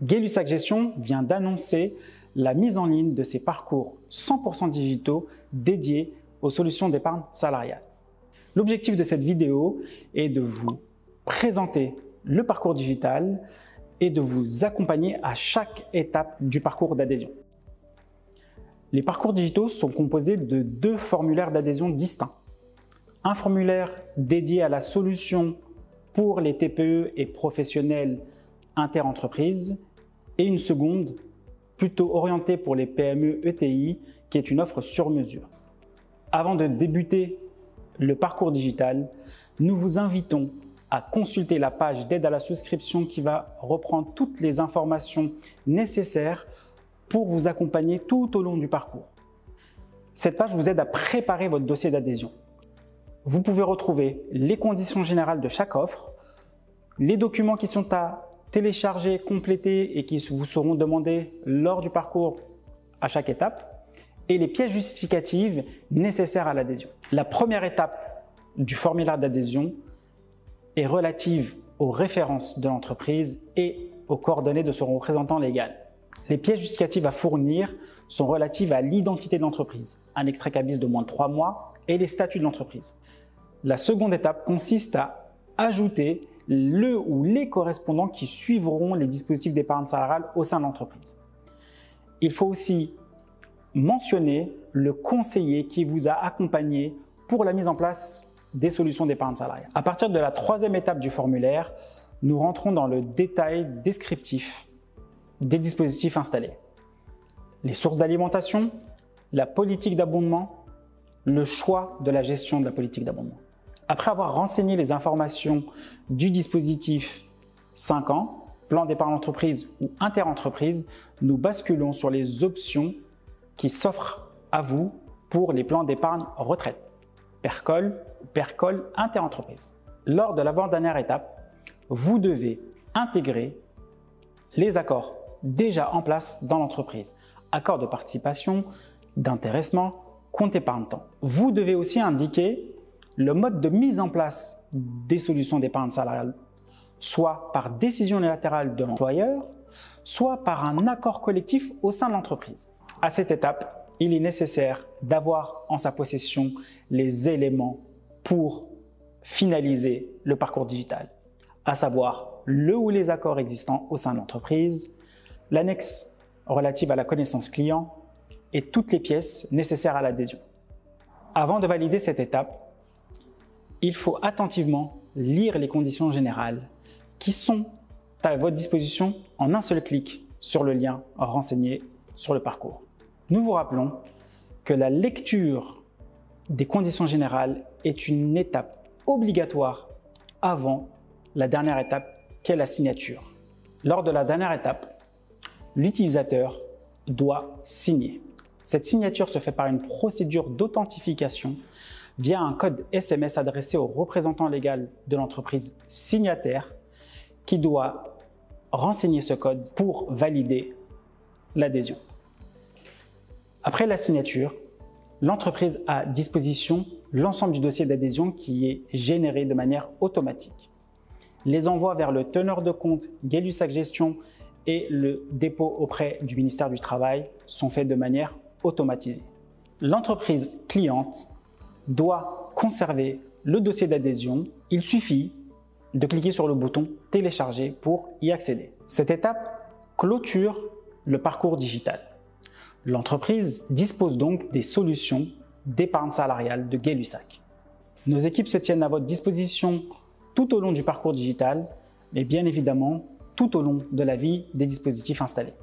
Gay-Lussac Gestion vient d'annoncer la mise en ligne de ses parcours 100% digitaux dédiés aux solutions d'épargne salariale. L'objectif de cette vidéo est de vous présenter le parcours digital et de vous accompagner à chaque étape du parcours d'adhésion. Les parcours digitaux sont composés de 2 formulaires d'adhésion distincts. Un formulaire dédié à la solution pour les TPE et professionnels interentreprises et une seconde plutôt orientée pour les PME ETI qui est une offre sur mesure. Avant de débuter le parcours digital, nous vous invitons à consulter la page d'aide à la souscription qui va reprendre toutes les informations nécessaires pour vous accompagner tout au long du parcours. Cette page vous aide à préparer votre dossier d'adhésion. Vous pouvez retrouver les conditions générales de chaque offre, les documents qui sont à télécharger, compléter et qui vous seront demandés lors du parcours à chaque étape, et les pièces justificatives nécessaires à l'adhésion. La première étape du formulaire d'adhésion est relative aux références de l'entreprise et aux coordonnées de son représentant légal. Les pièces justificatives à fournir sont relatives à l'identité de l'entreprise, un extrait cabis de moins de 3 mois et les statuts de l'entreprise. La seconde étape consiste à ajouter le ou les correspondants qui suivront les dispositifs d'épargne salariale au sein de l'entreprise. Il faut aussi mentionner le conseiller qui vous a accompagné pour la mise en place des solutions d'épargne salariale. À partir de la 3e étape du formulaire, nous rentrons dans le détail descriptif des dispositifs installés. Les sources d'alimentation, la politique d'abondement, le choix de la gestion de la politique d'abondement. Après avoir renseigné les informations du dispositif 5 ans, plan d'épargne entreprise ou interentreprise, nous basculons sur les options qui s'offrent à vous pour les plans d'épargne retraite, PERCOL ou PERCOL interentreprise. Lors de l'avant-dernière étape, vous devez intégrer les accords déjà en place dans l'entreprise, accords de participation, d'intéressement, compte épargne-temps. Vous devez aussi indiquer le mode de mise en place des solutions d'épargne salariale, soit par décision unilatérale de l'employeur, soit par un accord collectif au sein de l'entreprise. À cette étape, il est nécessaire d'avoir en sa possession les éléments pour finaliser le parcours digital, à savoir le ou les accords existants au sein de l'entreprise, l'annexe relative à la connaissance client et toutes les pièces nécessaires à l'adhésion. Avant de valider cette étape, il faut attentivement lire les conditions générales qui sont à votre disposition en un seul clic sur le lien renseigné sur le parcours. Nous vous rappelons que la lecture des conditions générales est une étape obligatoire avant la dernière étape qui est la signature. Lors de la dernière étape, l'utilisateur doit signer. Cette signature se fait par une procédure d'authentification via un code SMS adressé au représentant légal de l'entreprise signataire qui doit renseigner ce code pour valider l'adhésion. Après la signature, l'entreprise a à disposition l'ensemble du dossier d'adhésion qui est généré de manière automatique. Les envois vers le teneur de compte Gay-Lussac Gestion et le dépôt auprès du ministère du Travail sont faits de manière automatisée. L'entreprise cliente doit conserver le dossier d'adhésion. Il suffit de cliquer sur le bouton « Télécharger » pour y accéder. Cette étape clôture le parcours digital. L'entreprise dispose donc des solutions d'épargne salariale de Gay-Lussac. Nos équipes se tiennent à votre disposition tout au long du parcours digital, mais bien évidemment tout au long de la vie des dispositifs installés.